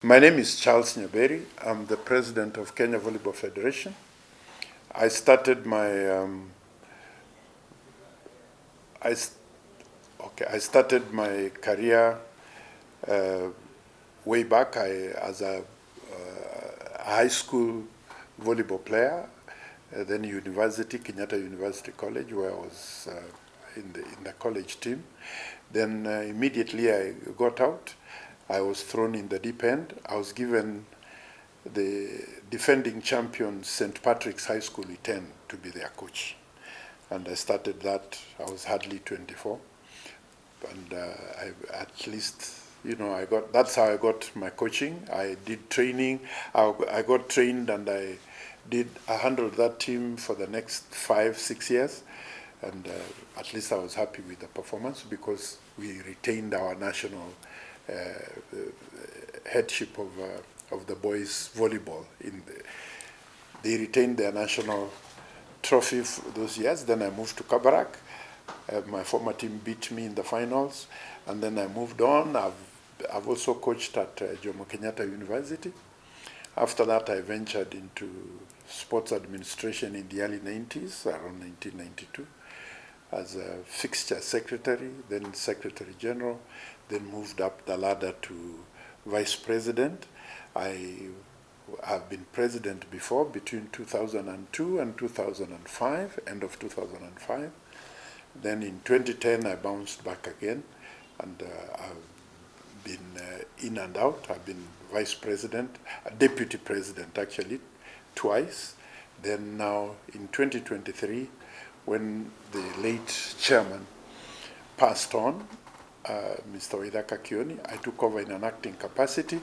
My name is Charles Nyaberi. I'm the president of Kenya Volleyball Federation. I started my I started my career way back as a high school volleyball player, then university, Kenyatta University College, where I was in the college team. Then immediately I got out. I was thrown in the deep end. I was given the defending champion St. Patrick's High School Iten to be their coach. And I started that. I was hardly 24. And at least, that's how I got my coaching. I did training. I got trained and I handled that team for the next 5-6 years. And at least I was happy with the performance because we retained our national headship of the boys volleyball. They retained their national trophy for those years. Then I moved to Kabarak. My former team beat me in the finals, and then I moved on. I've also coached at Jomo Kenyatta University. After that, I ventured into sports administration in the early 90s, around 1992, as a fixture secretary, then secretary general, then moved up the ladder to vice president. I have been president before, between 2002 and 2005, end of 2005. Then in 2010, I bounced back again, and I've been in and out. I've been vice president, deputy president actually, twice. Then now in 2023, when the late chairman passed on, Mr. Waithaka Kioni, I took over in an acting capacity,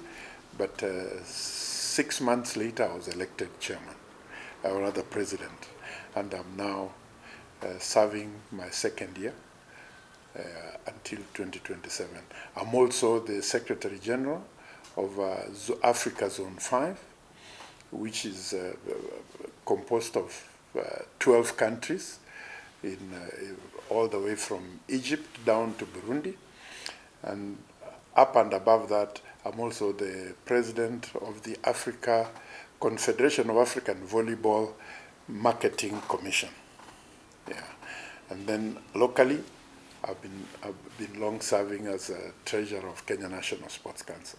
but 6 months later, I was elected chairman, or rather president, and I'm now serving my second year until 2027. I'm also the Secretary General of Africa Zone 5, which is composed of 12 countries, all the way from Egypt down to Burundi. And up and above that, I'm also the president of the Confederation of African Volleyball Marketing Commission. Yeah, and then locally, I've been long serving as a treasurer of Kenya National Sports Council.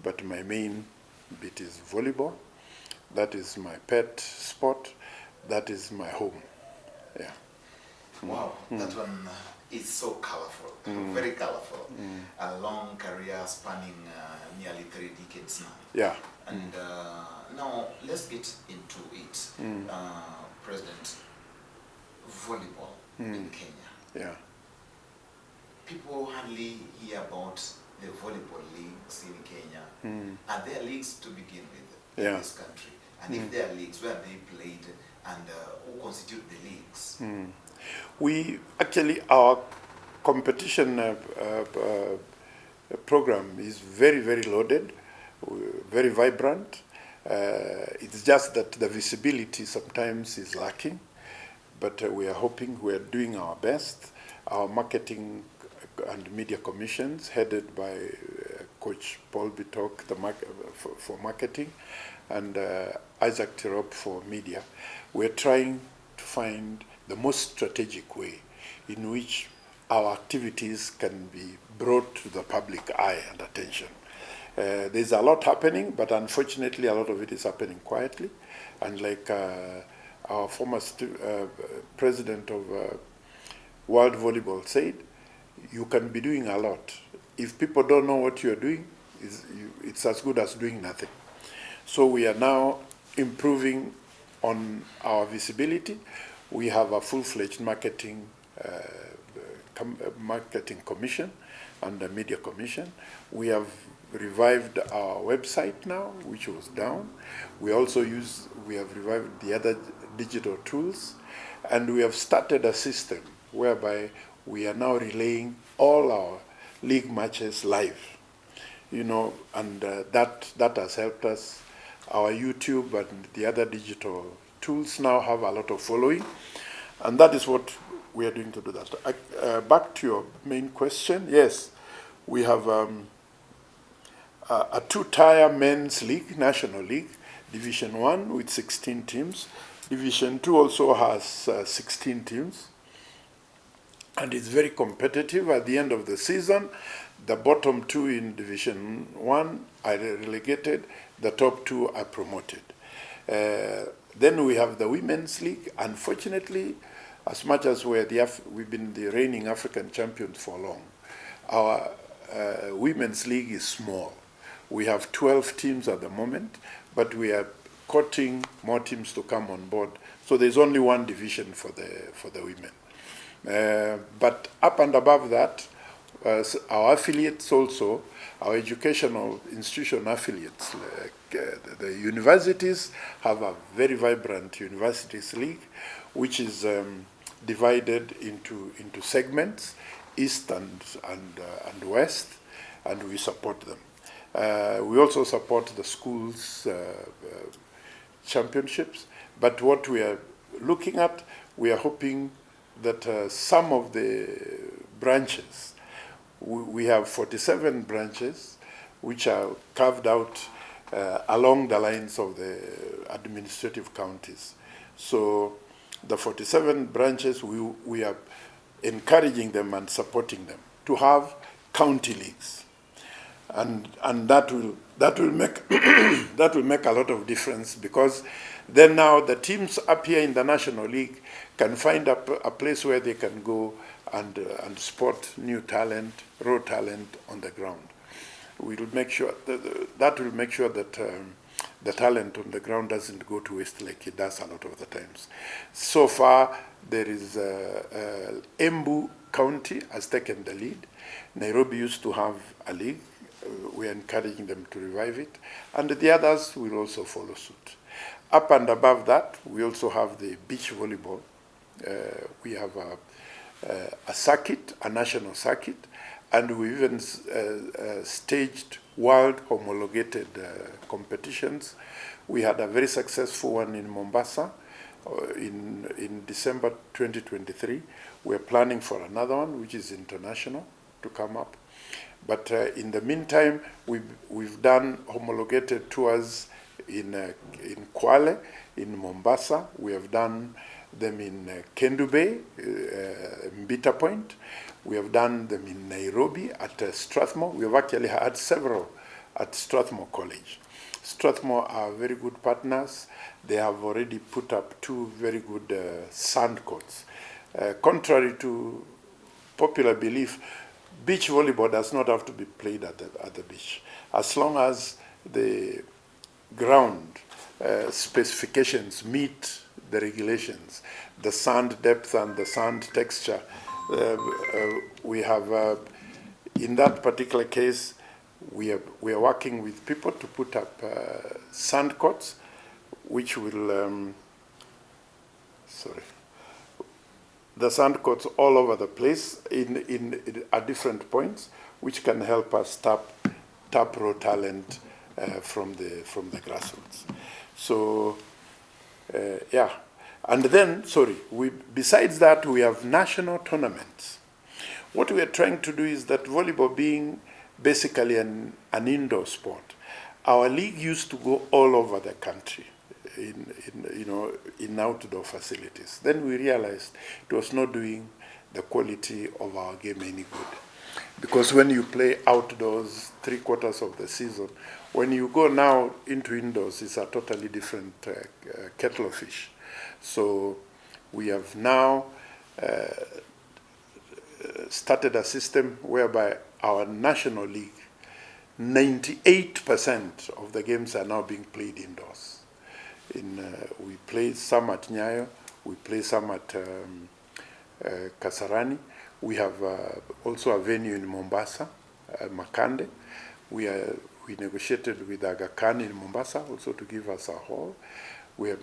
But my main bit is volleyball. That is my pet sport. That is my home. Yeah. Wow, that one is so colorful, very colorful. A long career spanning nearly 3 decades now. Yeah. And now let's get into it. President, volleyball in Kenya. Yeah. People hardly hear about the volleyball leagues in Kenya. Are there leagues to begin with in this country? And if there are leagues, where they played and who constitute the leagues? Our competition program is very, very loaded, very vibrant. It's just that the visibility sometimes is lacking, but we are hoping, we are doing our best. Our marketing and media commissions, headed by Coach Paul Bitok for marketing, and Isaac Tirop for media, we're trying to find the most strategic way in which our activities can be brought to the public eye and attention. There's a lot happening, but unfortunately a lot of it is happening quietly. And like our former president of World Volleyball said, you can be doing a lot. If people don't know what you're doing, it's as good as doing nothing. So we are now improving on our visibility. We have a full-fledged marketing commission and a media commission. We have revived our website now, which was down. We have revived the other digital tools, and we have started a system whereby we are now relaying all our league matches live. And that has helped us. Our YouTube and the other digital tools now have a lot of following, and that is what we are doing to do that. Back to your main question, yes, we have a two-tier men's league, national league, Division 1 with 16 teams. Division 2 also has 16 teams. And it's very competitive. At the end of the season, the bottom two in Division 1 are relegated, the top two are promoted. Then we have the Women's League. Unfortunately, as much as we've been the reigning African champions for long, our Women's League is small. We have 12 teams at the moment, but we are courting more teams to come on board. So there's only one division for the women. But up and above that, our affiliates also, our educational institution affiliates, the universities have a very vibrant universities league, which is divided into segments, east and west, and we support them. We also support the schools championships, but what we are looking at, we are hoping that some of the branches, we have 47 branches which are carved out along the lines of the administrative counties. So the 47 branches, we are encouraging them and supporting them to have county leagues. And that will make that will make a lot of difference, because then now the teams up here in the National League can find a place where they can go and spot new talent, raw talent on the ground. We'll make sure that will make sure that the talent on the ground doesn't go to waste like it does a lot of the times. So far, there is Embu County has taken the lead. Nairobi used to have a league. We're encouraging them to revive it, and the others will also follow suit. Up and above that, we also have the beach volleyball. We have a circuit, a national circuit, and we even staged world homologated competitions. We had a very successful one in Mombasa in December 2023. We're planning for another one, which is international, to come up. But in the meantime, we've done homologated tours in Kwale, in Mombasa. We have done them in Kendu Bay, Mbita Point. We have done them in Nairobi at Strathmore. We have actually had several at Strathmore College. Strathmore are very good partners. They have already put up 2 very good sand courts. Contrary to popular belief, beach volleyball does not have to be played at the beach. As long as the ground specifications meet the regulations, the sand depth and the sand texture, we have, in that particular case, we are working with people to put up sand courts, which will, the sand courts all over the place at different points, which can help us tap raw talent from the grassroots. So yeah, and then besides that, we have national tournaments. What we are trying to do is that volleyball being basically an indoor sport, our league used to go all over the country in outdoor facilities. Then we realized it was not doing the quality of our game any good. Because when you play outdoors 3/4 of the season, when you go now into indoors, it's a totally different kettle of fish. So we have now started a system whereby our national league, 98% of the games are now being played indoors. We play some at Nyayo, we play some at Kasarani. We have also a venue in Mombasa, Makande. We negotiated with Aga Khan in Mombasa also to give us a hall. We have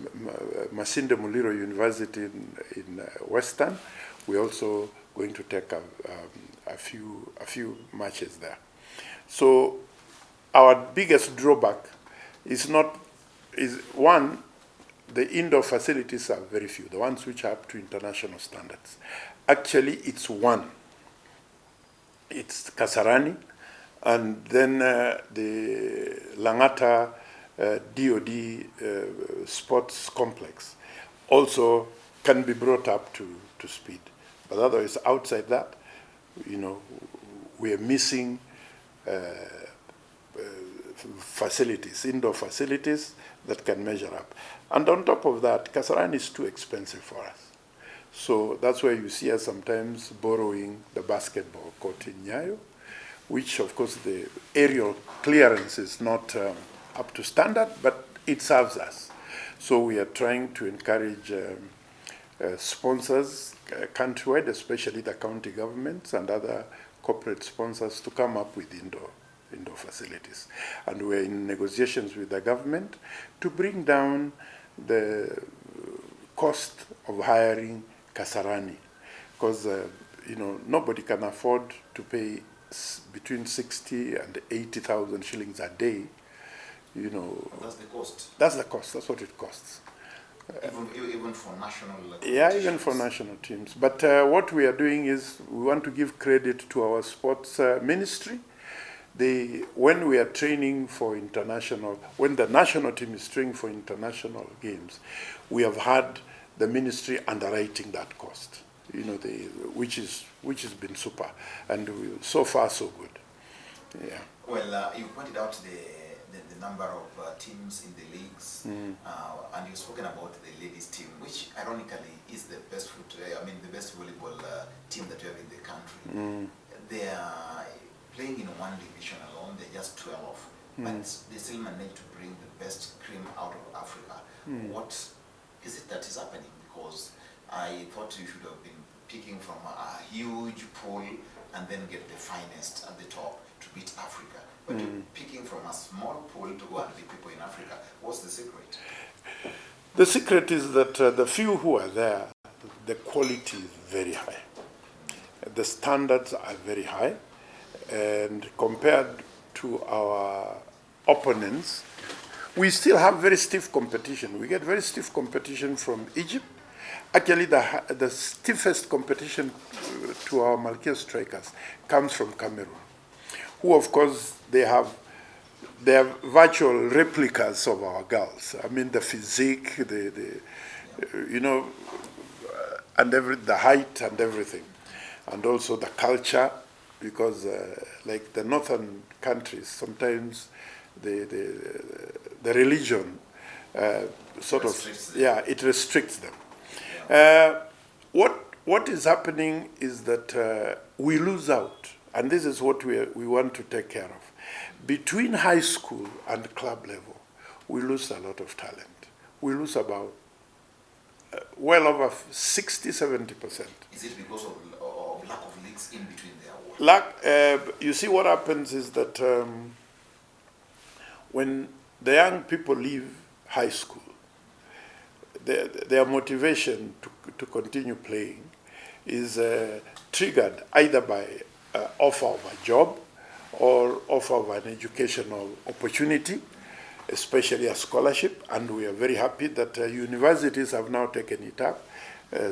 Masinde Muliro University in Western. We're also going to take a few matches there. So our biggest drawback is one, the indoor facilities are very few, the ones which are up to international standards. Actually, it's one. It's Kasarani, And then the Langata DOD sports complex also can be brought up to speed. But otherwise, outside that, we are missing facilities, indoor facilities that can measure up. And on top of that, Kasarani is too expensive for us. So that's why you see us sometimes borrowing the basketball court in Nyayo, which of course the aerial clearance is not up to standard, but it serves us. So we are trying to encourage sponsors countrywide, especially the county governments and other corporate sponsors, to come up with indoor facilities. And we're in negotiations with the government to bring down the cost of hiring Kasarani, because nobody can afford to pay between 60 and 80,000 shillings a day. That's the cost. That's the cost. That's what it costs. Even for national. Yeah, even for national teams. But what we are doing is we want to give credit to our sports ministry. When we are training for international, when the national team is training for international games, we have had the ministry underwriting that cost, which has been super, and so far so good. Yeah. Well, you pointed out the number of teams in the leagues, and you've spoken about the ladies team, which ironically is the best the best volleyball team that you have in the country. They are playing in one division alone. They're just 12, but they still manage to bring the best cream out of Africa. What is it that is happening? Because I thought you should have been picking from a huge pool and then get the finest at the top to beat Africa. But you're picking from a small pool to go and beat people in Africa. What's the secret? The secret is that the few who are there, the quality is very high. The standards are very high. And compared to our opponents, we still have very stiff competition. We get very stiff competition from Egypt. Actually, the stiffest competition to our Malkia strikers comes from Cameroon, who, of course, they are virtual replicas of our girls. I mean, the physique, and the height and everything, and also the culture, because like the northern countries, sometimes the religion it restricts them. What is happening is that we lose out, and this is what we want to take care of. Between high school and club level, we lose a lot of talent. We lose about well over 60–70%. Is it because of lack of leagues in between there? You see, what happens is that when the young people leave high school, their motivation to continue playing is triggered either by offer of a job or offer of an educational opportunity, especially a scholarship, and we are very happy that universities have now taken it up.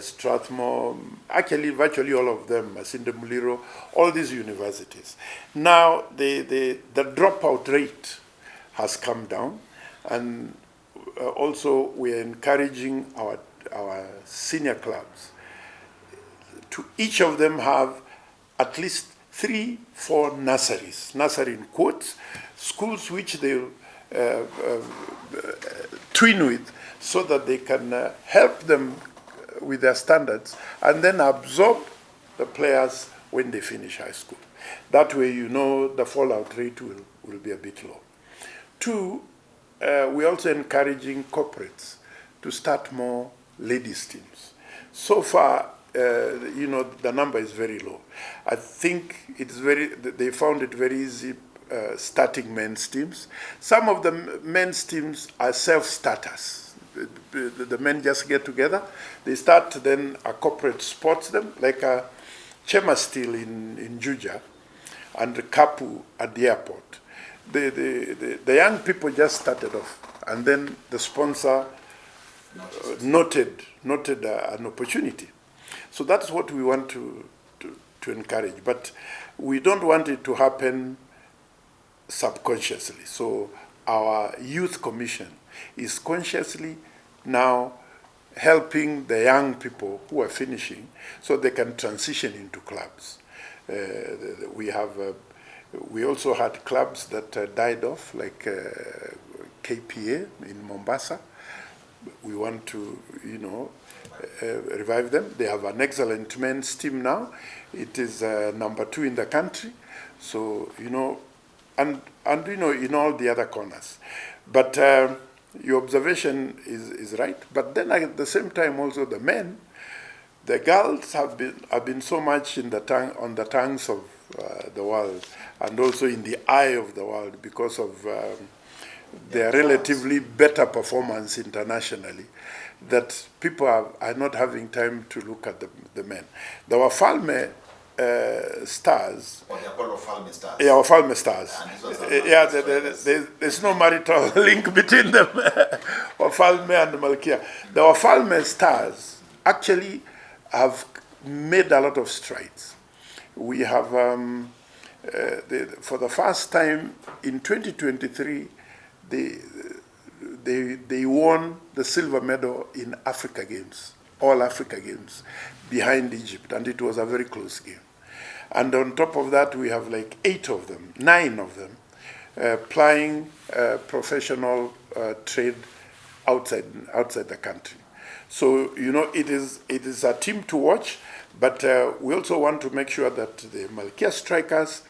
Strathmore, actually virtually all of them, Masinde Muliro, all these universities. Now the dropout rate has come down, and also we are encouraging our senior clubs to each of them have at least 3–4 nurseries, nursery in quotes, schools which they'll twin with, so that they can help them with their standards and then absorb the players when they finish high school. That way, the fallout rate will be a bit low. 2, we're also encouraging corporates to start more ladies teams. So far, the number is very low. I think they found it very easy starting men's teams. Some of the men's teams are self-starters. The men just get together, they start, then a corporate sports them, like a Chema Steel in Juja and Kapu at the airport. The young people just started off, and then the sponsor noted an opportunity. So that's what we want to encourage. But we don't want it to happen subconsciously. So our youth commission is consciously now helping the young people who are finishing so they can transition into clubs. We have we also had clubs that died off, like KPA in Mombasa. We want to, revive them. They have an excellent men's team now. It is number 2 in the country. So, and in all the other corners. But your observation is right. But then at the same time, also the men, the girls have been so much on the tongues of the world, and also in the eye of the world because of their relatively better performance internationally, that people are not having time to look at the men. The Wafalme stars. Or they are called Wafalme stars. Yeah, Wafalme stars. There's no marital link between them, Wafalme and Malkia. The Wafalme stars actually have made a lot of strides. We have, for the first time in 2023, they won the silver medal in Africa Games, all Africa Games, behind Egypt, and it was a very close game. And on top of that, we have like 9 of them, plying professional trade outside the country. So, it is a team to watch, but we also want to make sure that the Malkia strikers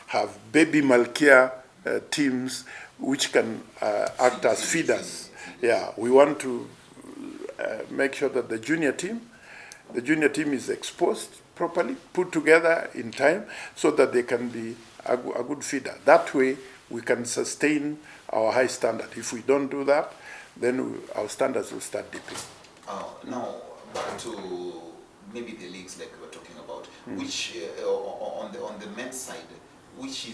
have baby Malkia teams which can act as feeders. Yeah, we want to make sure that the junior team is exposed properly, put together in time, so that they can be a good feeder. That way, we can sustain our high standard. If we don't do that, then our standards will start dipping. Now, back to maybe the leagues like we were talking about, which on the men's side, which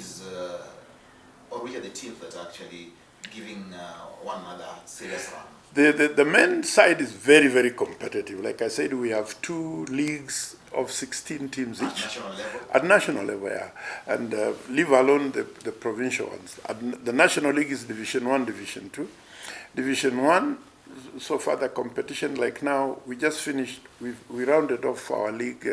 are the teams that are actually giving one another serious run? The men's side is very, very competitive. Like I said, we have 2 leagues of 16 teams each. At national level? At national level, yeah. And leave alone the provincial ones. The National League is Division 1, Division 2. Division 1, so far the competition, like now, we just finished, we rounded off our league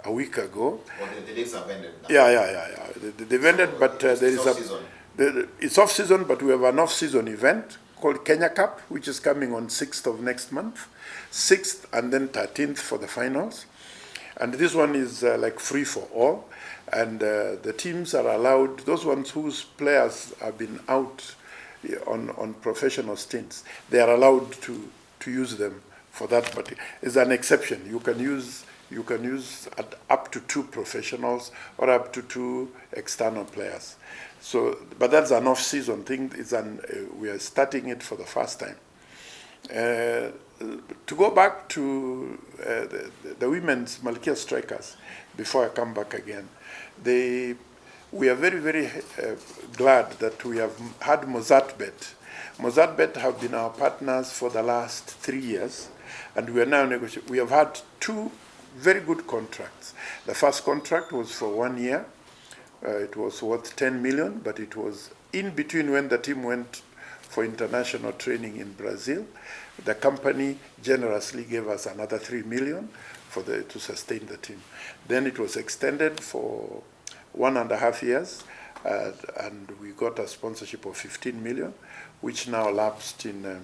a week ago. Well, the leagues have ended now. Yeah. They've ended, but there is it's off-season, but we have an off-season event called Kenya Cup, which is coming on 6th of next month, 6th and then 13th for the finals. And this one is like free for all. And the teams are allowed, those ones whose players have been out on professional stints, they are allowed to use them for that. But it's an exception. You can use up to 2 professionals or up to 2 external players. So, but that's an off-season thing. We are starting it for the first time. To go back to the women's Malkia strikers, before I come back again, we are very, very glad that we have had Mozartbet. Mozartbet have been our partners for the last 3 years, and we are now negotiating. We have had 2 very good contracts. The first contract was for 1 year. It was worth 10 million, but it was in between when the team went for international training in Brazil. The company generously gave us another 3 million to sustain the team. Then it was extended for 1.5 years, and we got a sponsorship of 15 million, which now lapsed in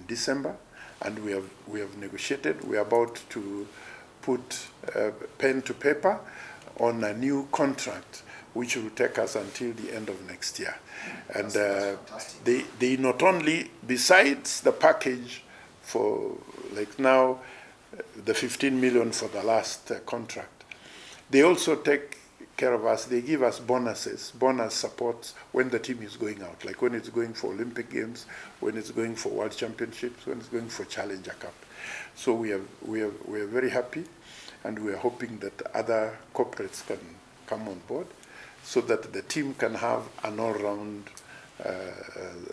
December. And we have negotiated. We are about to put pen to paper on a new contract, which will take us until the end of next year. And they not only, besides the package for, like now, the 15 million for the last contract, they also take care of us. They give us bonus supports when the team is going out, like when it's going for Olympic Games, when it's going for World Championships, when it's going for Challenger Cup. So we are very happy, and we are hoping that other corporates can come on board so that the team can have an all-round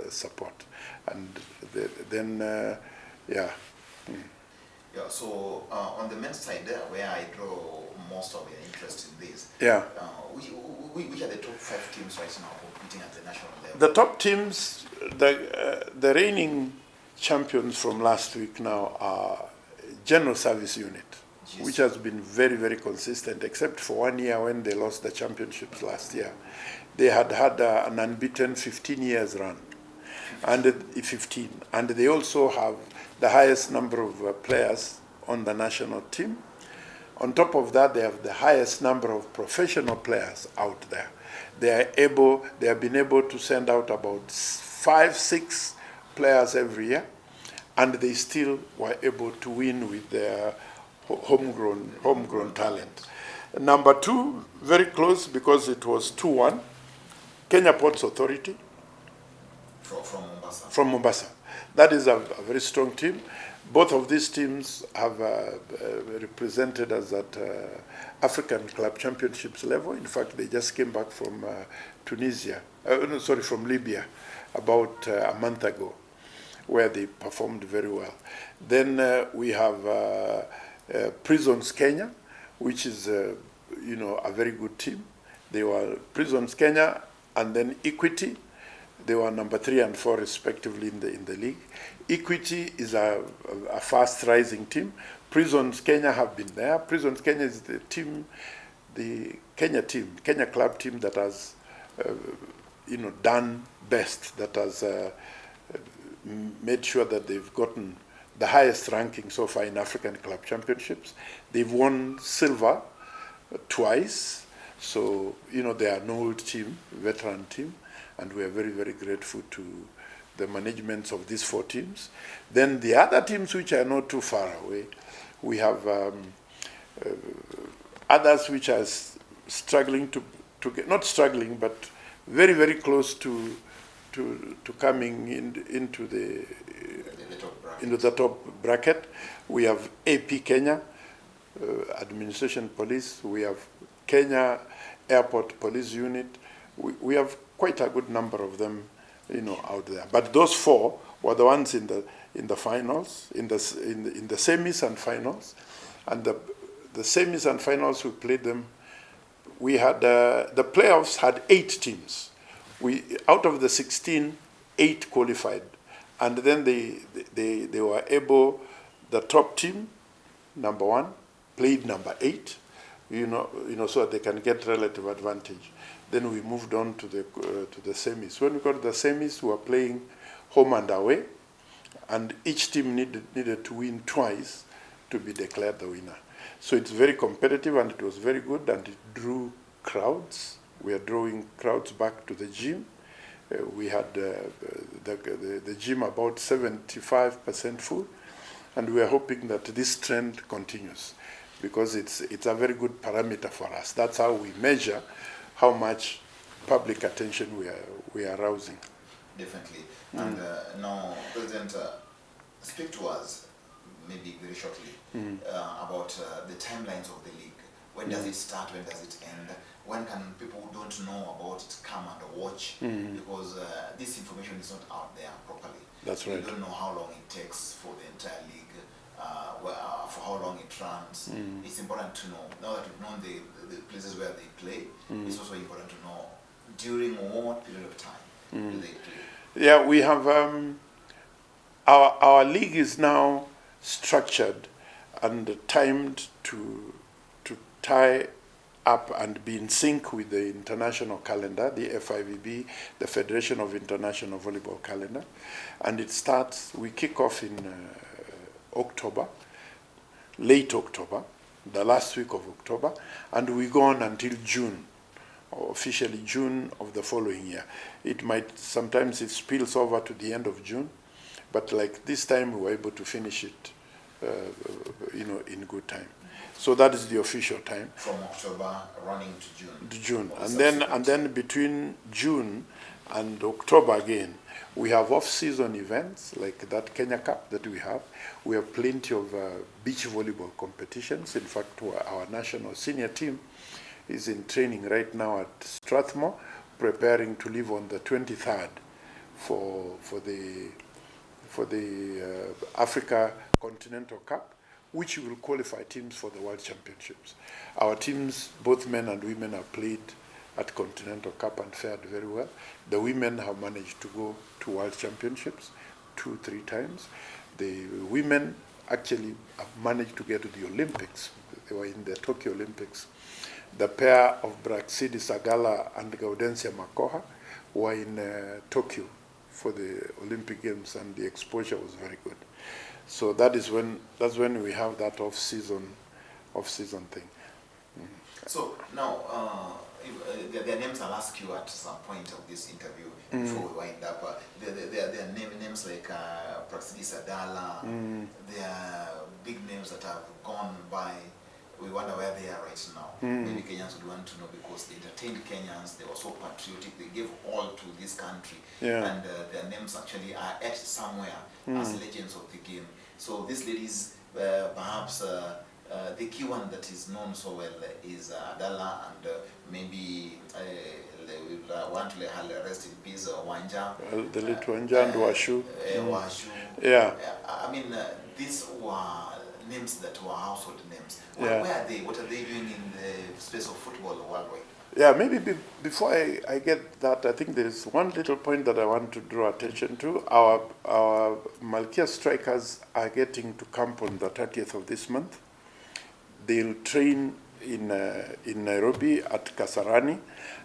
support. And Yeah, so on the men's side there, where I draw most of their interest in this. Yeah. Which are the top 5 teams right now competing at the national level? The top teams, the reigning champions from last week now are General Service Unit, Yes. which has been very, very consistent, except for 1 year when they lost the championships last year. They had an unbeaten 15 years run, and 15. And they also have the highest number of players on the national team. On top of that, they have the highest number of professional players out there. They have been able to send out about 5, 6 players every year, and they still were able to win with their homegrown talent. Number 2, very close because it was 2-1, Kenya Ports Authority. From Mombasa. From Mombasa. That is a very strong team. Both of these teams have represented us at African Club Championships level. In fact, they just came back from from Libya about a month ago, where they performed very well. Then we have Prisons Kenya, which is a very good team. They were Prisons Kenya, and then Equity. They were number 3 and 4 respectively in the league. Equity is a fast rising team. Prisons Kenya have been there. Prisons Kenya is the team, the Kenya club team that has done best, that has made sure that they've gotten the highest ranking so far in African Club Championships. They've won silver twice, so they are an old team, veteran team, and we are very, very grateful to the managements of these 4 teams. Then the other teams which are not too far away, we have others which are struggling to get, not struggling, but very, very close to coming into the top bracket. We have AP Kenya, Administration Police. We have Kenya Airport Police Unit. We have quite a good number of them, out there. But those 4 were the ones in the finals, in the semis and finals, and the semis and finals we played them. We had the playoffs had 8 teams. Out of the 16, 8 qualified, and then they were able. The top team, number 1, played number 8, so that they can get relative advantage. Then we moved on to the semis. When we got to the semis, we were playing home and away, and each team needed to win twice to be declared the winner. So it's very competitive, and it was very good, and it drew crowds. We are drawing crowds back to the gym. We had the gym about 75% full, and we are hoping that this trend continues, because it's a very good parameter for us. That's how we measure how much public attention we are arousing. Definitely. And now, President, speak to us, maybe very shortly, about the timelines of the league. When does it start? When does it end? When can people who don't know about it come and watch? Because this information is not out there properly. That's right. We don't know how long it takes for the entire league, for how long it runs. It's important to know. Now that we've known the places where they play, it's also important to know during what period of time do they play. Yeah, we have our league is now structured and timed to tie up and be in sync with the international calendar, the FIVB, the Federation of International Volleyball calendar. And it starts, we kick off in October, late October, the last week of October, and we go on until June, or officially June of the following year. It might, sometimes it spills over to the end of June, but like this time we were able to finish it, in good time. So that is the official time. From October running to June. To June, and then between June and October again, we have off-season events like that Kenya Cup that we have. We have plenty of beach volleyball competitions. In fact, our national senior team is in training right now at Strathmore, preparing to leave on the 23rd for the Africa Continental Cup, which will qualify teams for the World Championships. Our teams, both men and women, have played at Continental Cup and fared very well. The women have managed to go to World Championships 2-3 times. The women actually have managed to get to the Olympics. They were in the Tokyo Olympics. The pair of Braxidi Sagala and Gaudensia Makoha were in Tokyo for the Olympic Games, and the exposure was very good. So that's when we have that off-season thing. So now, their names I'll ask you at some point of this interview before we wind up. There are names like Praxidi Sadala. There are big names that have gone by. We wonder where they are right now. Maybe Kenyans would want to know, because they entertained Kenyans. They were so patriotic. They gave all to this country, and their names actually are etched somewhere as legends of the game. So these ladies, perhaps. The key one that is known so well is Adala, and maybe we want to let her rest in peace, Wanja. The late Wanja and Washu. Washu. Yeah. I mean, these were names that were household names. Where are they? What are they doing in the space of football worldwide? Yeah, maybe before I get that, I think there's one little point that I want to draw attention to. Our Malkia strikers are getting to camp on the 30th of this month. They'll train in Nairobi at Kasarani,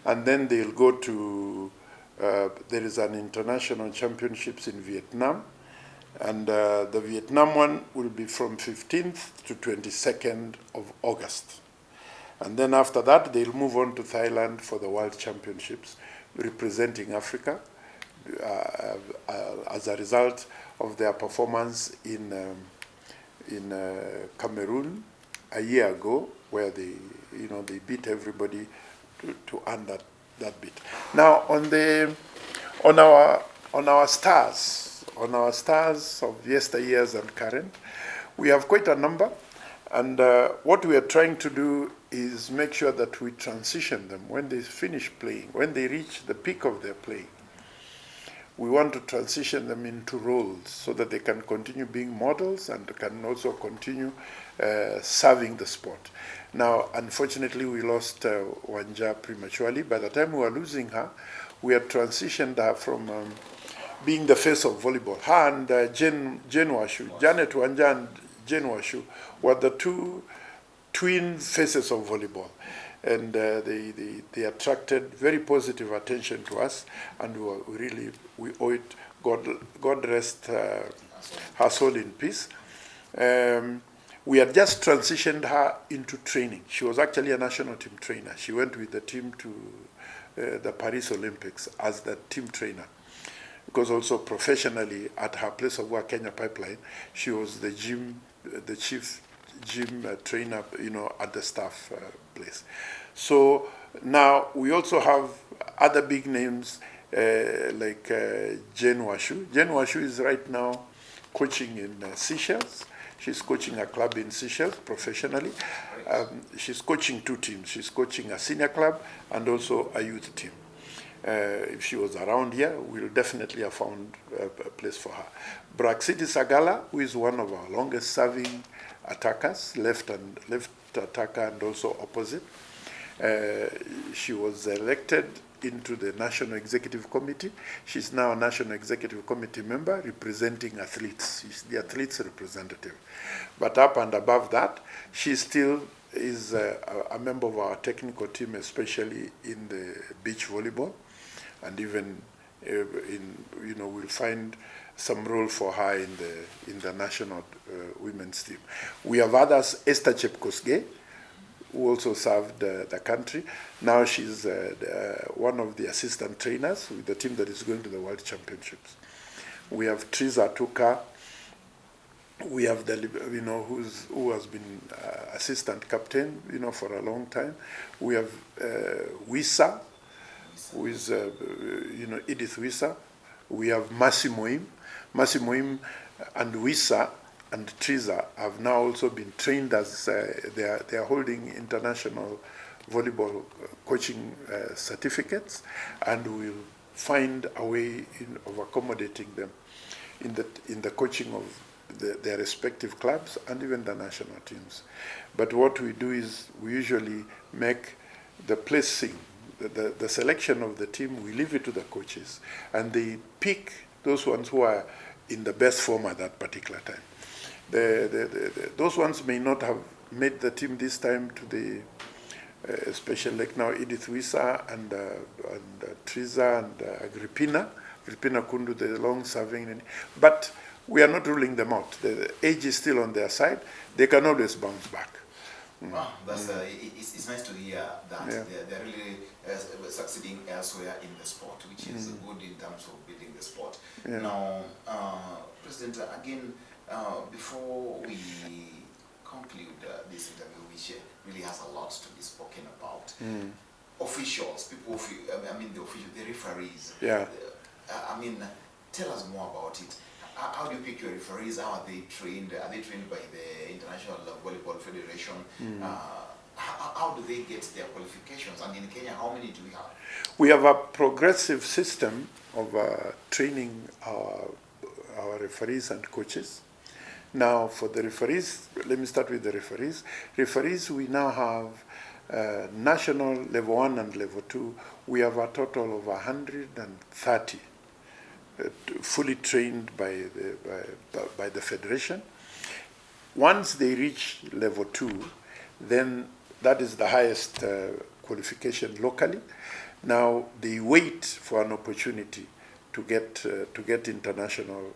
and then they'll go to, there is an international championships in Vietnam, and the Vietnam one will be from 15th to 22nd of August. And then after that, they'll move on to Thailand for the World Championships, representing Africa as a result of their performance in Cameroon a year ago, where they beat everybody to earn that bit. Now on our stars of yesteryears and current, we have quite a number, and what we are trying to do is make sure that we transition them when they finish playing, when they reach the peak of their playing. We want to transition them into roles so that they can continue being models and can also continue serving the sport. Now, unfortunately, we lost Wanja prematurely. By the time we were losing her, we had transitioned her from being the face of volleyball. Her and Jane Washu, Janet Wanja and Jane Washu, were the two twin faces of volleyball. And they attracted very positive attention to us, and we owe it. God rest her soul in peace. We had just transitioned her into training. She was actually a national team trainer. She went with the team to the Paris Olympics as the team trainer, because also professionally at her place of work, Kenya Pipeline, she was the chief gym trainer, at the staff place. So now we also have other big names like Jane Washu. Jane Washu is right now coaching in Seychelles. She's coaching a club in Seychelles professionally. She's coaching two teams. She's coaching a senior club and also a youth team. If she was around here, we'll definitely have found a place for her. Braxidi Sagala, who is one of our longest serving attackers, left attacker and also opposite. She was elected into the National Executive Committee. She's now a National Executive Committee member representing athletes. She's the athletes representative. But up and above that, she still is a member of our technical team, especially in the beach volleyball. And even we'll find some role for her in the national women's team. We have others, Esther Chepkosgei, who also served the country. Now she's one of the assistant trainers with the team that is going to the World Championships. We have Triza Tuka. We have who has been assistant captain, for a long time. We have Wisa, who is Edith Wisa. We have Mercy Moim. Mercy Moim and Wisa and Triza have now also been trained as they are holding international volleyball coaching certificates, and we'll find a way of accommodating them in the coaching of their respective clubs and even the national teams. But what we do is we usually make the placing, the selection of the team, we leave it to the coaches, and they pick those ones who are in the best form at that particular time. Those ones may not have made the team this time to the especially like now Edith Wisa and Triza and Agrippina. Agrippina couldn't do the long serving, but we are not ruling them out. The age is still on their side. They can always bounce back. Wow, that's it's nice to hear that they're really succeeding elsewhere in the sport, which is good in terms of building the sport. Yeah. Now, President, again, before we conclude this interview, which really has a lot to be spoken about, officials, people, I mean the referees. Yeah. I mean, tell us more about it. How do you pick your referees? How are they trained? Are they trained by the International Volleyball Federation? How do they get their qualifications? And in Kenya, how many do we have? We have a progressive system of training our referees and coaches. Now, for the referees, let me start with the referees. Referees, we now have national level 1 and level 2. We have a total of 130 fully trained by the federation. Once they reach level 2, then that is the highest qualification locally. Now they wait for an opportunity to get international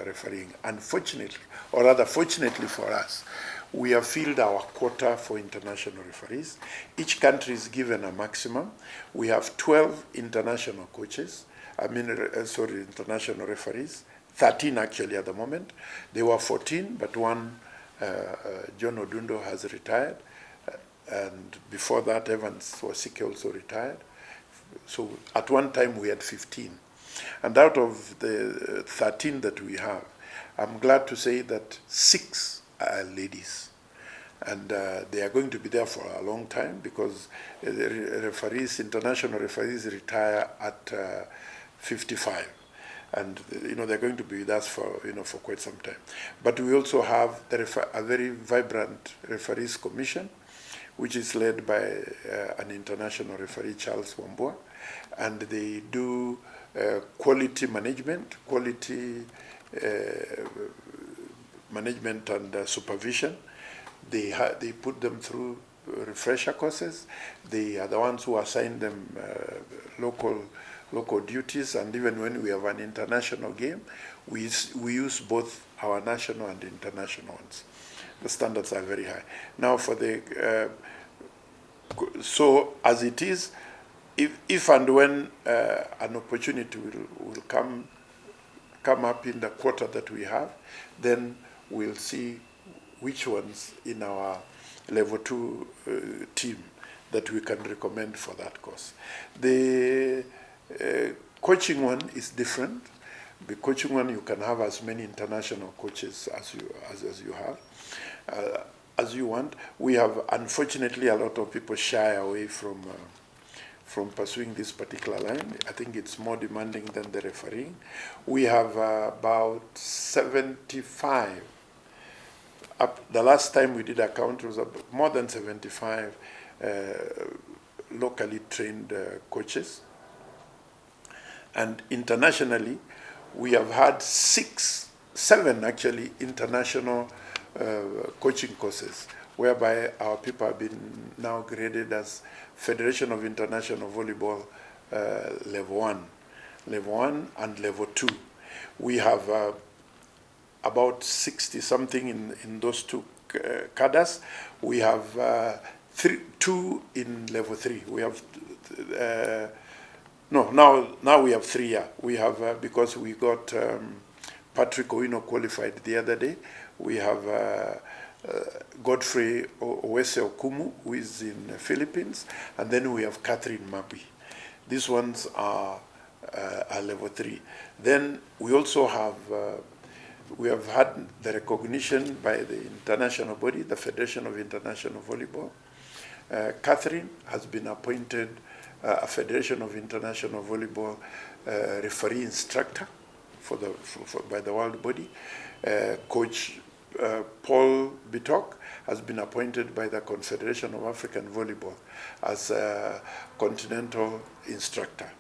refereeing. Unfortunately, or rather fortunately for us, we have filled our quota for international referees. Each country is given a maximum. We have 12 international coaches. International referees, 13 actually at the moment. There were 14, but one, John Odundo, has retired. And before that, Evans Wasike also retired. So at one time we had 15. And out of the 13 that we have, I'm glad to say that 6 are ladies. And they are going to be there for a long time because the referees, international referees, retire at 55, and they're going to be with us for for quite some time. But we also have a very vibrant referees commission, which is led by an international referee, Charles Wambua, and they do quality management, and supervision. They put them through refresher courses. They are the ones who assign them local duties, and even when we have an international game, we use both our national and international ones. The standards are very high. Now for the, so as it is, if and when an opportunity will come up in the quota that we have, then we'll see which ones in our level 2 team that we can recommend for that course. The coaching one is different. The coaching one, you can have as many international coaches as you have, as you want. We have, unfortunately, a lot of people shy away from pursuing this particular line. I think it's more demanding than the refereeing. We have about 75. The last time we did a count, it was more than 75 locally trained coaches. And internationally, we have had 7 actually international coaching courses, whereby our people have been now graded as Federation of International Volleyball level 1 and level 2. We have about 60 something in those 2 cadres. We have 2 in level 3. We have now we have 3. Yeah, we have because we got Patrick Owino qualified the other day. We have Godfrey Owese Okumu, who is in the Philippines, and then we have Catherine Mabi. These ones are level 3. Then we also have we have had the recognition by the international body, the Federation of International Volleyball. Catherine has been appointed a Federation of International Volleyball referee instructor by the world body. Coach Paul Bitok has been appointed by the Confederation of African Volleyball as a continental instructor.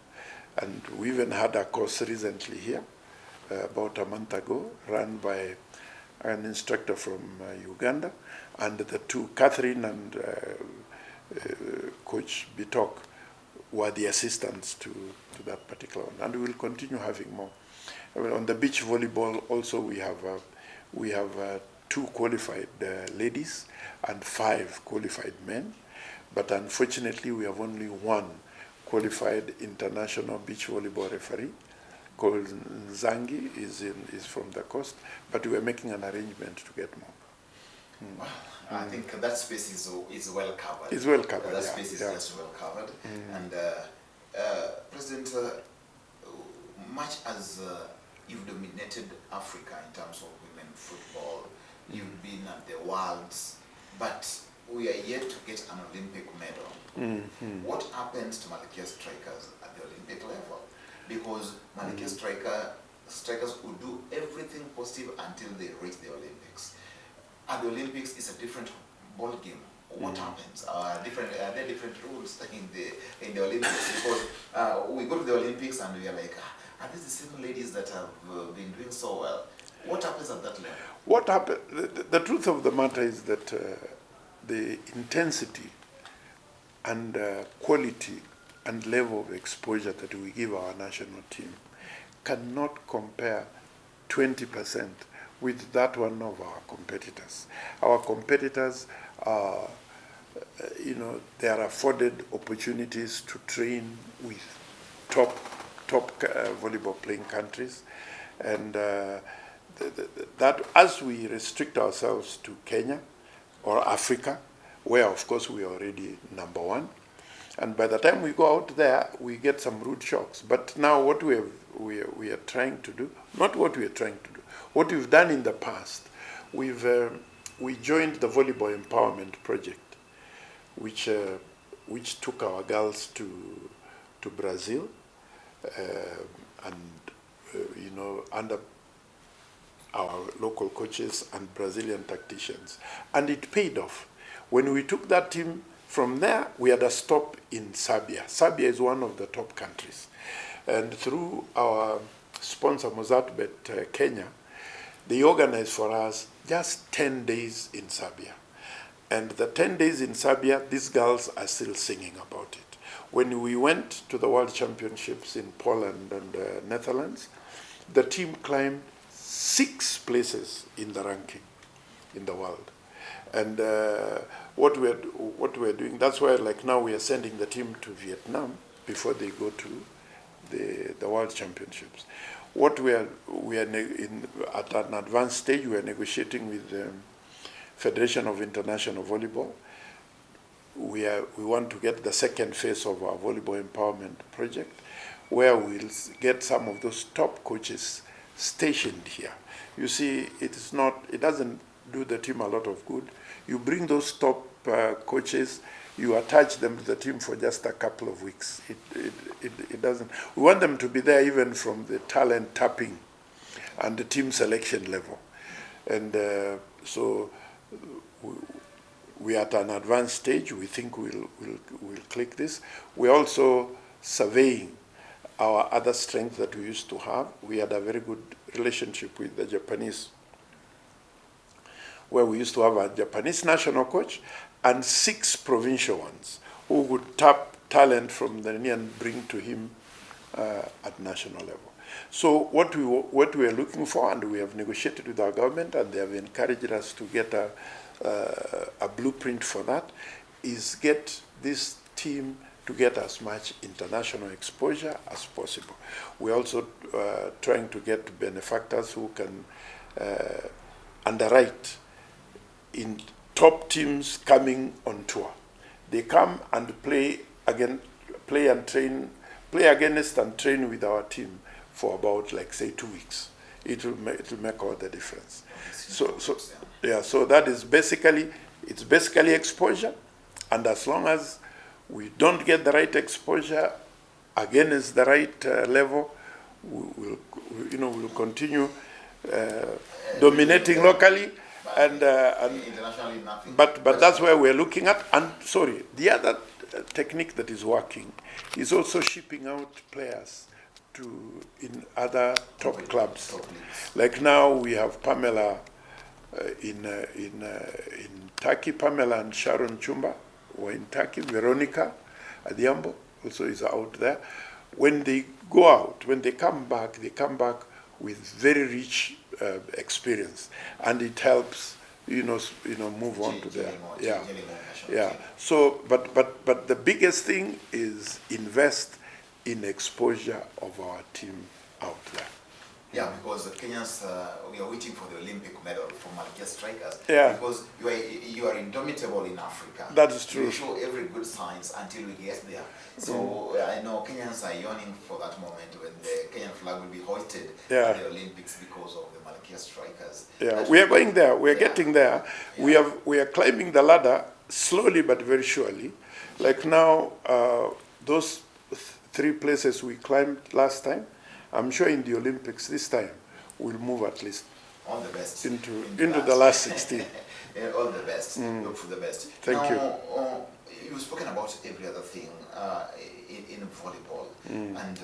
And we even had a course recently here, about a month ago, run by an instructor from Uganda, and the two, Catherine and Coach Bitok, were the assistants to that particular one. And we will continue having more. I mean, on the beach volleyball also we have 2 qualified ladies and 5 qualified men, but unfortunately we have only 1 qualified international beach volleyball referee called Nzangi, is from the coast, but we are making an arrangement to get more. Well, I think that space is well covered. It's well covered. That space is just well covered. And President, much as you've dominated Africa in terms of women football, you've been at the Worlds, but we are yet to get an Olympic medal. What happens to Malkia strikers at the Olympic level? Because Malkia strikers will do everything possible until they reach the Olympics. At the Olympics, it's a different ball game. What happens? Are there different rules in the Olympics? Because we go to the Olympics and we are like, are these the same ladies that have been doing so well? What happens at that level? What happened? The truth of the matter is that the intensity and quality and level of exposure that we give our national team cannot compare 20% with that one of our competitors. Our competitors are, they are afforded opportunities to train with top volleyball playing countries, and that as we restrict ourselves to Kenya or Africa, where of course we are already #1, and by the time we go out there, we get some rude shocks. But now what we are trying to do, not what we are trying to do, what we've done in the past, we joined the Volleyball Empowerment Project, which took our girls to Brazil, under our local coaches and Brazilian tacticians, and it paid off. When we took that team from there, we had a stop in Serbia. Serbia is one of the top countries, and through our sponsor Mozartbet Kenya, they organized for us just 10 days in Serbia. And the 10 days in Serbia, these girls are still singing about it. When we went to the World Championships in Poland and Netherlands, the team climbed 6 places in the ranking in the world. And what we're doing, that's why like now we are sending the team to Vietnam before they go to the World Championships. What we are at an advanced stage, we are negotiating with the Federation of International Volleyball. We want to get the second phase of our volleyball empowerment project, where we'll get some of those top coaches stationed here. You see, it doesn't do the team a lot of good. You bring those top coaches, you attach them to the team for just a couple of weeks. It doesn't. We want them to be there even from the talent tapping and the team selection level. And so we are at an advanced stage. We think we'll click this. We're also surveying our other strengths that we used to have. We had a very good relationship with the Japanese, where we used to have a Japanese national coach and 6 provincial ones who would tap talent from the knee and bring to him at national level. So what we are looking for, and we have negotiated with our government, and they have encouraged us to get a blueprint for that, is get this team to get as much international exposure as possible. We're also trying to get benefactors who can underwrite in top teams coming on tour. They come and play against and train with our team for about, like, say, 2 weeks. It will make all the difference. So that is basically exposure, and as long as we don't get the right exposure against the right level, we'll continue dominating locally, and internationally nothing. but that's where we're looking at. And sorry, the other technique that is working is also shipping out players to in other top clubs. Like now we have Pamela in Turkey, Pamela and Sharon Chumba were in Turkey. Veronica Adhiambo also is out there. When they go out, when they come back with very rich experience, and it helps move on to their So, but the biggest thing is invest in exposure of our team out there. Yeah, because the Kenyans, we are waiting for the Olympic medal for Malkia strikers. Yeah. Because you are indomitable in Africa. That is true. You show every good signs until we get there. So I know Kenyans are yearning for that moment when the Kenyan flag will be hoisted at the Olympics because of the Malkia strikers. Yeah, we are going there. We are getting there. Yeah. We are climbing the ladder slowly but very surely. Like now, those 3 places we climbed last time, I'm sure in the Olympics this time we'll move at least all the best into the last 16. Yeah, all the best. Look for the best. Thank you. You've spoken about every other thing in volleyball, and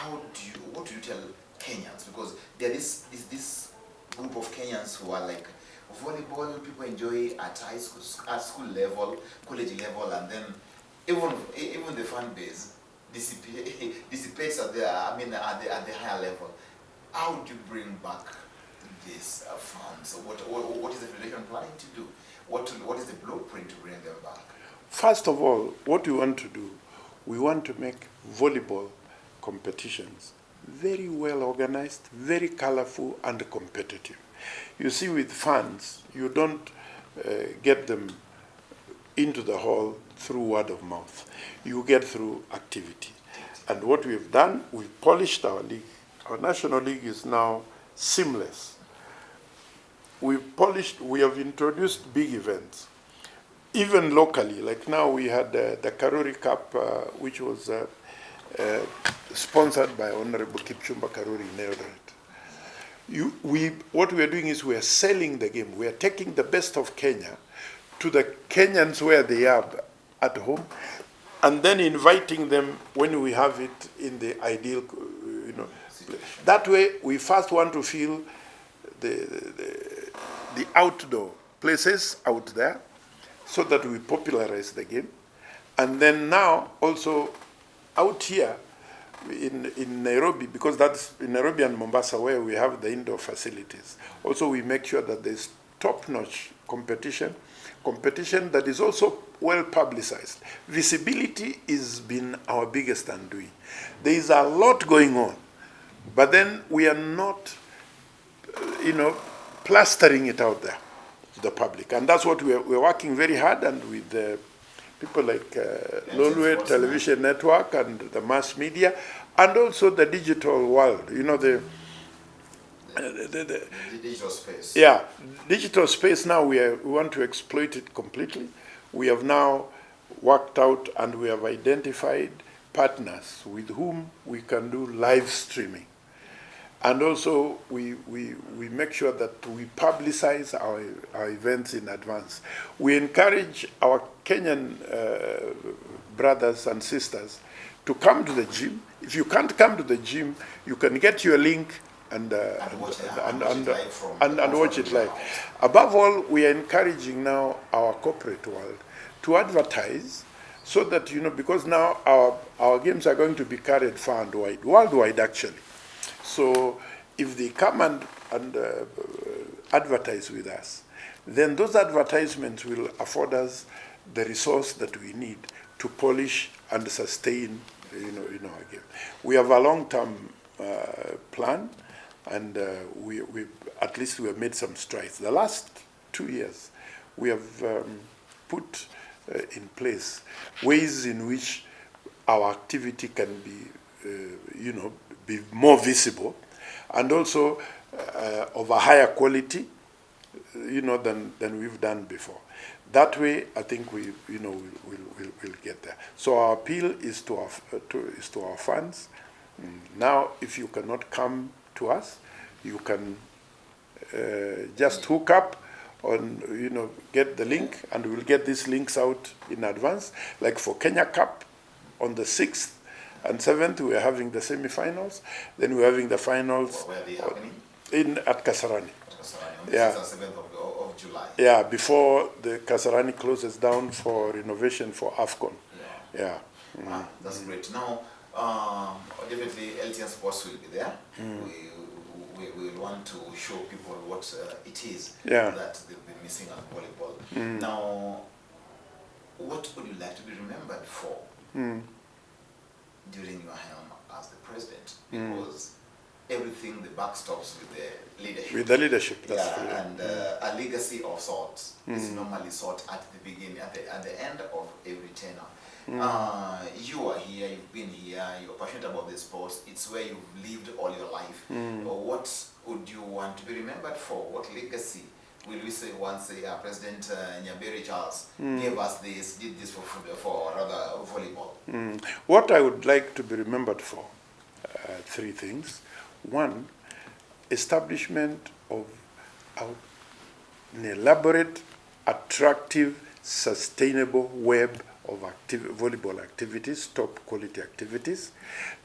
what do you tell Kenyans? Because there is this group of Kenyans who are like, volleyball people enjoy at school level, college level, and then even the fan base dissipates at the higher level. How do you bring back these funds? What is the federation planning to do? What is the blueprint to bring them back? First of all, what we want to do, we want to make volleyball competitions very well organized, very colorful, and competitive. You see, with fans, you don't get them into the hall through word of mouth. You get through activity. And what we've done, we've polished our league. Our national league is now seamless. We have introduced big events, even locally. Like now we had the Karori Cup, which was sponsored by Honorable Kipchumba Karori in Eldoret. What we are doing is we are selling the game. We are taking the best of Kenya to the Kenyans where they are at home, and then inviting them when we have it in the ideal, That way, we first want to feel the outdoor places out there, so that we popularize the game, and then now also out here in Nairobi, because that's in Nairobi and Mombasa where we have the indoor facilities. Also, we make sure that there's top-notch competition that is also well publicized. Visibility has been our biggest undoing. There is a lot going on, but then we are not, plastering it out there to the public. And that's what we're working very hard, and with people like Lolwe Television Network and the mass media, and also the digital world, the digital space. Yeah, digital space now, we want to exploit it completely. We have now worked out and we have identified partners with whom we can do live streaming. And also we make sure that we publicize our events in advance. We encourage our Kenyan brothers and sisters to come to the gym. If you can't come to the gym, you can get your link and watch it live. Above all, we are encouraging now our corporate world to advertise, so that, because now our games are going to be carried far and wide, worldwide actually. So if they come and advertise with us, then those advertisements will afford us the resource that we need to polish and sustain, our game. We have a long-term plan, and we at least we have made some strides. The last 2 years, we have put in place ways in which our activity can be, be more visible, and also of a higher quality, than we've done before. That way, I think we'll get there. So our appeal is to our fans Now, if you cannot come to us, you can just hook up on, get the link, and we'll get these links out in advance. Like for Kenya Cup, on the 6th and 7th, we're having the semi-finals. Then we're having the finals. Where are they happening? At Kasarani. At Kasarani, on the Yeah. 6th and 7th of July. Yeah, before the Kasarani closes down for renovation for AFCON. Yeah. That's great. Now, definitely LTN Sports will be there. We will want to show people what it is that they've been missing at volleyball. Now, what would you like to be remembered for during your helm as the president? Because everything, the buck stops with the leadership. With the leadership, that's true. And a legacy of sorts is normally sought at the beginning, at the end of every tenure. You are here, you've been here, you're passionate about the sports, it's where you've lived all your life. What would you want to be remembered for? What legacy will we say once President Nyaberi Charles gave us this, did this for rather volleyball? What I would like to be remembered for, three things. One, establishment of an elaborate, attractive, sustainable web of volleyball activities, top quality activities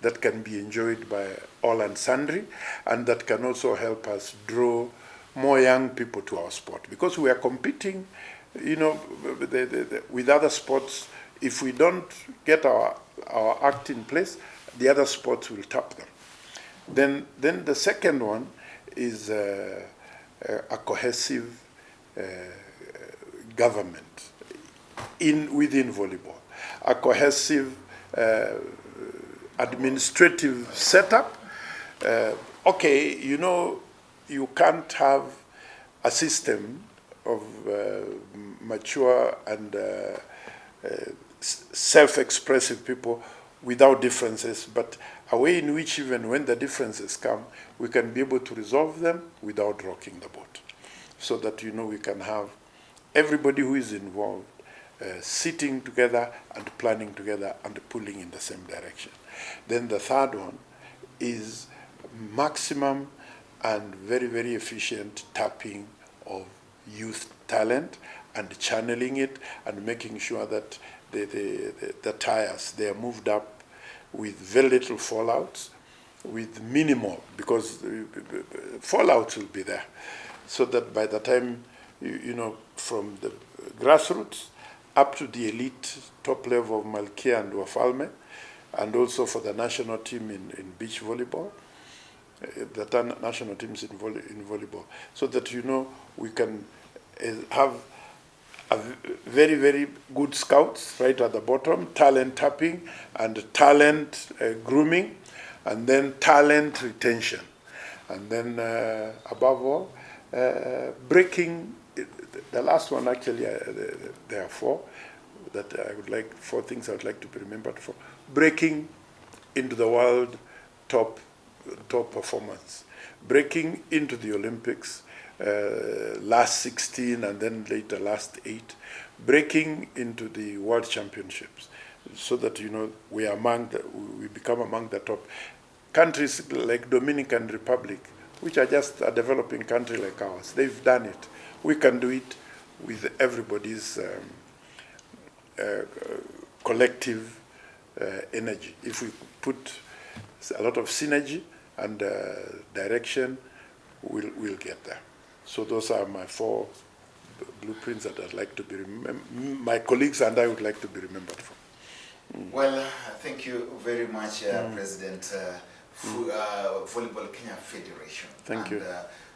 that can be enjoyed by all and sundry, and that can also help us draw more young people to our sport. Because we are competing, with other sports. If we don't get our act in place, the other sports will tap them. Then the second one is a cohesive government within volleyball, a cohesive administrative setup. You can't have a system of mature and self-expressive people without differences, but a way in which even when the differences come, we can be able to resolve them without rocking the boat. So that, we can have everybody who is involved sitting together and planning together and pulling in the same direction. Then the third one is maximum and very, very efficient tapping of youth talent and channeling it and making sure that the tires, they are moved up with very little fallouts, with minimal, because fallouts will be there. So that by the time, from the grassroots up to the elite top level of Malkia and Wafalme, and also for the national team in beach volleyball, the national teams in volleyball, so that, we can have a very, very good scouts right at the bottom, talent tapping and talent grooming, and then talent retention. And then above all, breaking, the last one actually, there are four things I would like to be remembered for. Breaking into the world top performance, breaking into the Olympics, last 16 and then later last 8, breaking into the World Championships, so that we become among the top. Countries like Dominican Republic, which are just a developing country like ours, they've done it. We can do it with everybody's collective energy. If we put a lot of synergy and direction, we'll get there. So those are my 4 blueprints that I'd like to be my colleagues and I would like to be remembered for. Well, thank you very much, President Volleyball Kenya Federation. Thank you.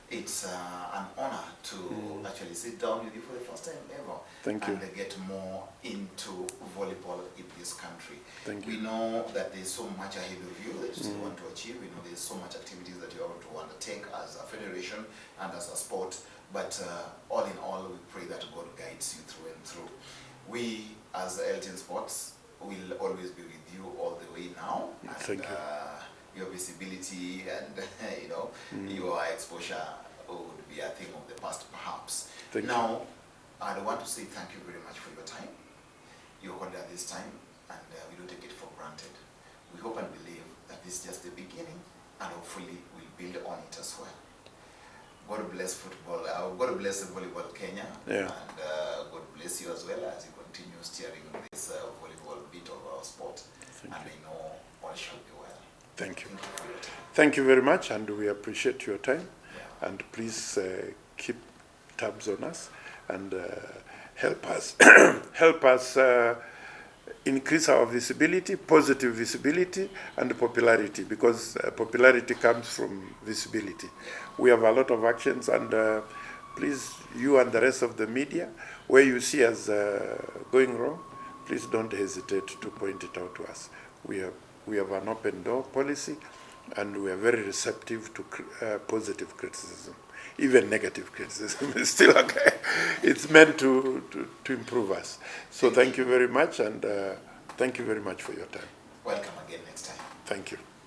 It's an honor to actually sit down with you for the first time ever. Thank you. And get more into volleyball in this country. Thank you. We know that there's so much ahead of you that you still want to achieve. We know there's so much activities that you want to undertake as a federation and as a sport. But all in all, we pray that God guides you through and through. We, as LTN Sports, will always be with you all the way now. And, thank you. Your visibility and your exposure would be a thing of the past, perhaps. Thank now, you. I want to say thank you very much for your time. You called at this time, and we don't take it for granted. We hope and believe that but this is just the beginning, and hopefully we'll build on it as well. God bless football. God bless the volleyball Kenya, Yeah. and God bless you as well as you continue steering this volleyball bit of our sport. And I know all shall be well. Thank you. Thank you for your time. Thank you very much, and we appreciate your time. Yeah. And please keep tabs on us and help us help us increase our visibility, positive visibility, and popularity, because popularity comes from visibility. We have a lot of actions, and please, you and the rest of the media, where you see us going wrong, please don't hesitate to point it out to us. We have an open door policy, and we are very receptive to positive criticism. Even negative criticism is still okay. It's meant to improve us. So thank you very much, and thank you very much for your time. Welcome again next time. Thank you.